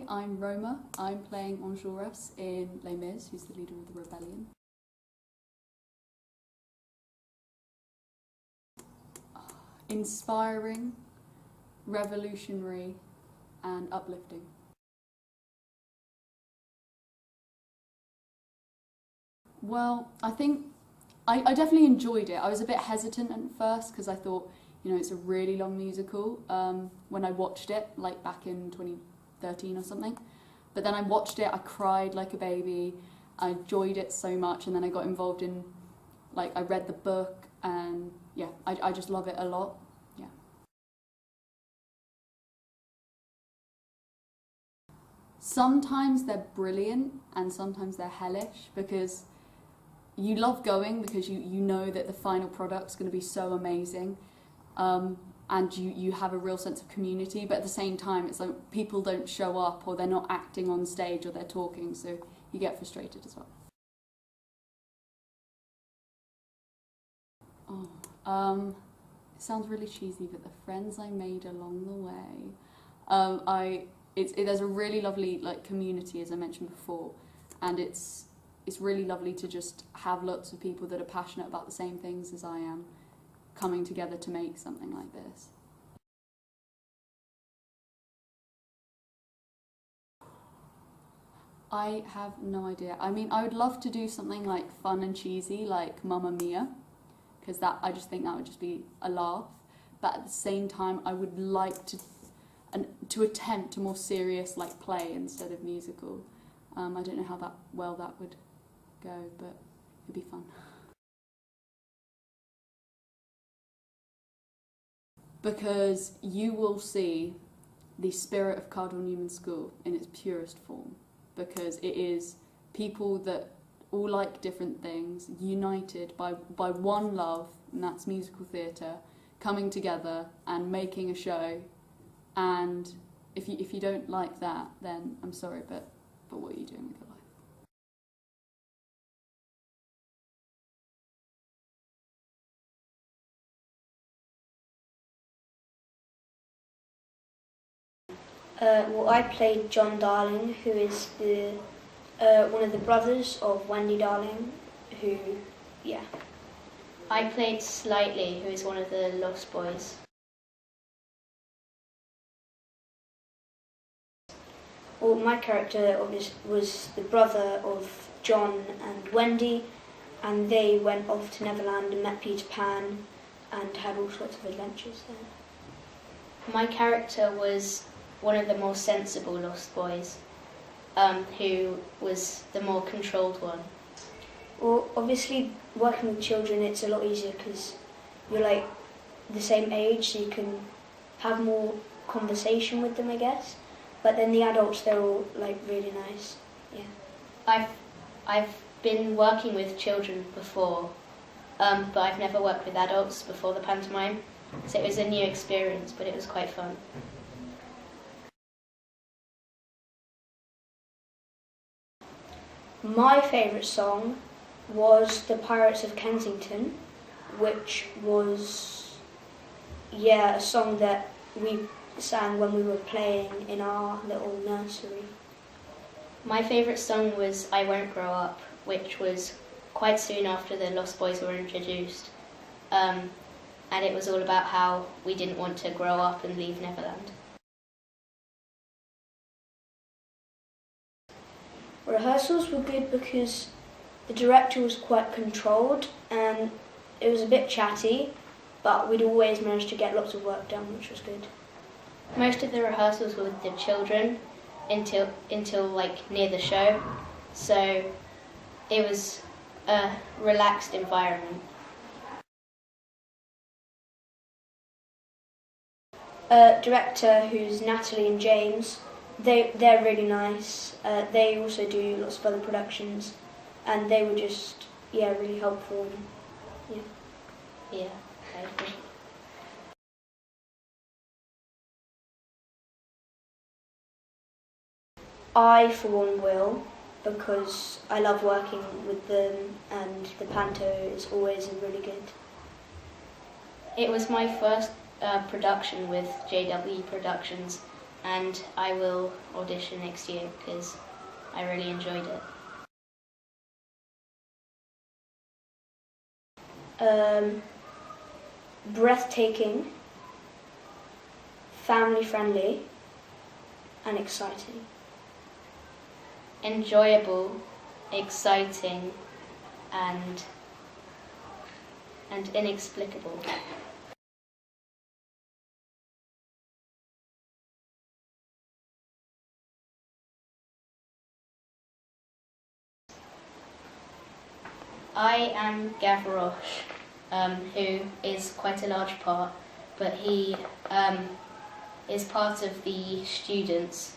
I'm Roma. I'm playing Enjolras in Les Mis, who's the leader of the rebellion. Inspiring, revolutionary, and uplifting. Well, I think I definitely enjoyed it. I was a bit hesitant at first because I thought, you know, it's a really long musical when I watched it, like back in 2013 or something. But then I watched it, I cried like a baby, I enjoyed it so much, and then I got involved in, like, I read the book, and yeah, I just love it a lot, yeah. Sometimes they're brilliant, and sometimes they're hellish, because you love going because you know that the final product's going to be so amazing, and you have a real sense of community, but at the same time it's like people don't show up, or they're not acting on stage, or they're talking, so you get frustrated as well. It sounds really cheesy, but the friends I made along the way, there's a really lovely community, as I mentioned before, and it's really lovely to just have lots of people that are passionate about the same things as I am coming together to make something like this. I have no idea. I mean, I would love to do something like fun and cheesy, like Mamma Mia, because I just think that would just be a laugh. But at the same time, I would like to attempt a more serious play instead of musical. I don't know how that would go, but it'd be fun. Because you will see the spirit of Cardinal Newman School in its purest form, because it is people that all like different things, united by one love, and that's musical theatre, coming together and making a show. And if you don't like that, then I'm sorry, but what are you doing with your life? Well, I played John Darling, who is one of the brothers of Wendy Darling, who, yeah. I played Slightly, who is one of the Lost Boys. Well, my character was the brother of John and Wendy, and they went off to Neverland and met Peter Pan and had all sorts of adventures there. My character was one of the more sensible Lost Boys, who was the more controlled one. Well, obviously, working with children, it's a lot easier because you're the same age, so you can have more conversation with them, I guess. But then the adults, they're all really nice. Yeah. I've been working with children before, but I've never worked with adults before the pantomime, so it was a new experience, but it was quite fun. My favourite song was The Pirates of Kensington, which was, a song that we sang when we were playing in our little nursery. My favourite song was I Won't Grow Up, which was quite soon after the Lost Boys were introduced. And it was all about how we didn't want to grow up and leave Neverland. Rehearsals were good because the director was quite controlled and it was a bit chatty, but we'd always managed to get lots of work done, which was good. Most of the rehearsals were with the children until near the show, so it was a relaxed environment. Director, who's Natalie and James, they're really nice. They also do lots of other productions, and they were just really helpful. Yeah, I agree. I, for one, will, because I love working with them, and the Panto is always really good. It was my first production with JW Productions, and I will audition next year because I really enjoyed it. Breathtaking, family friendly, and exciting. Enjoyable, exciting, and inexplicable. I am Gavroche, who is quite a large part, but he is part of the students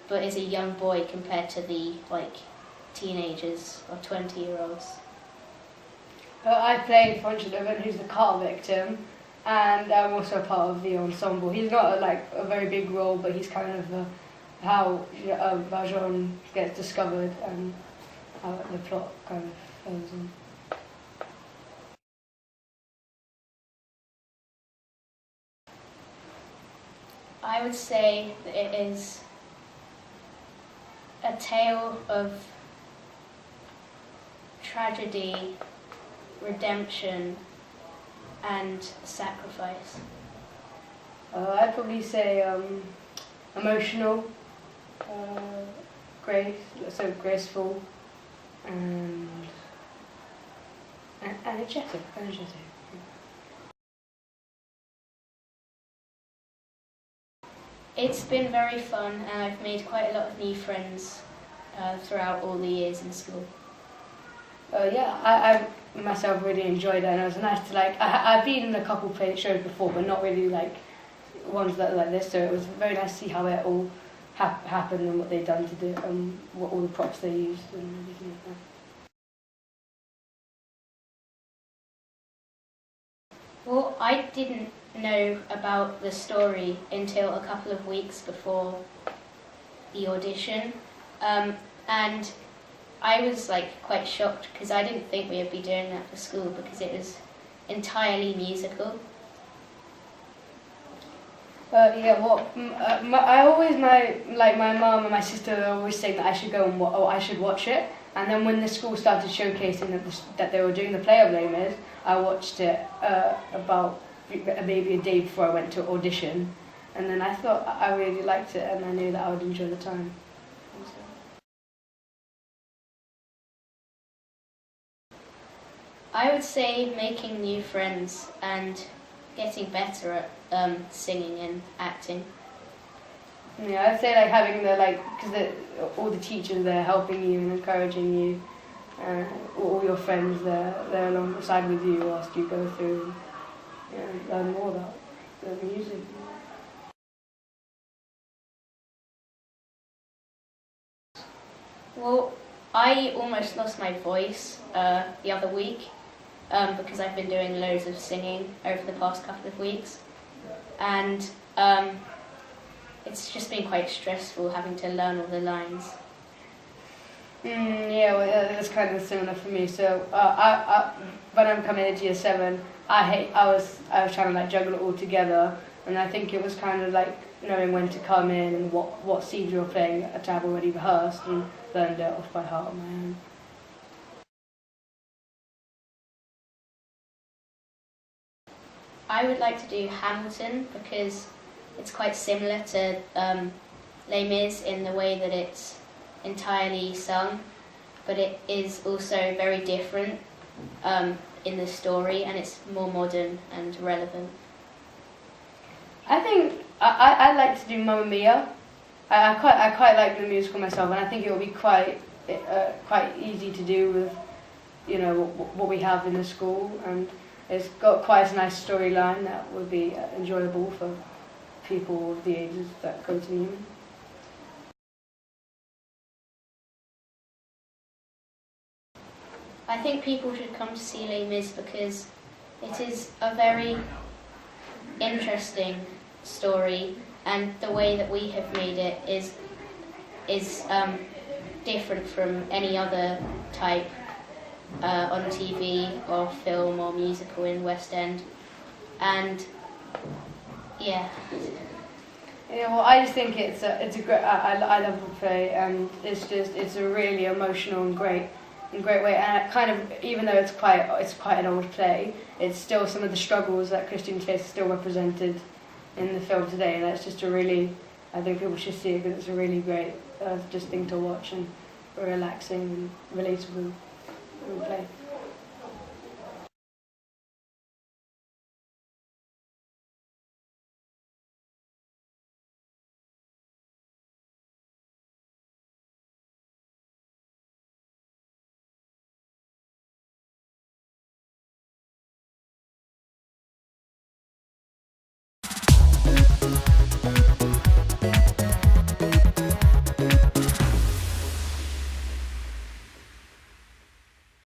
but is a young boy compared to the teenagers or 20-year-olds. I play Fonchalovan, who's the car victim, and I'm also a part of the ensemble. He's not a very big role, but he's kind of how Valjean gets discovered and how the plot kind of goes on. I would say that it is a tale of tragedy, redemption, and sacrifice. I'd probably say emotional, graceful, and energetic. It's been very fun, and I've made quite a lot of new friends throughout all the years in school. I myself really enjoyed it, and it was nice to I've been in a couple play shows before, but not really ones that are like this. So it was very nice to see how it all happened and what they'd done to do, and what all the props they used and everything like that. Well, I didn't know about the story until a couple of weeks before the audition, and I was quite shocked because I didn't think we would be doing that for school because it was entirely musical. My mum and my sister were always saying that I should go and I should watch it. And then when the school started showcasing that they were doing the play of Les Mis, I watched it about maybe a day before I went to audition. And then I thought I really liked it, and I knew that I would enjoy the time. I would say making new friends and getting better at singing and acting. Yeah, I'd say having because all the teachers there helping you and encouraging you, all your friends there alongside with you whilst you go through and learn more about the music. Well, I almost lost my voice the other week because I've been doing loads of singing over the past couple of weeks, and it's just been quite stressful having to learn all the lines. It's kind of similar for me. So when I'm coming into year 7, I was trying to juggle it all together, and I think it was kind of knowing when to come in and what scenes you were playing to have already rehearsed and learned it off by heart on my own. I would like to do Hamilton because it's quite similar to Les Mis in the way that it's entirely sung, but it is also very different in the story, and it's more modern and relevant. I think I'd like to do Mamma Mia. I quite like the musical myself, and I think it will be quite easy to do with what we have in the school, and it's got quite a nice storyline that would be enjoyable for people of the ages that go to Newman. I think people should come to see Les Mis because it is a very interesting story, and the way that we have made it is different from any other type on TV or film or musical in West End, and yeah. Yeah, well, I just think it's a great. I love the play, and it's a really emotional and great way. And it kind of, even though it's quite an old play, it's still some of the struggles that Christian face is still represented in the film today. And that's just a really, I think people should see it because it's a really great just thing to watch and relaxing and relatable play.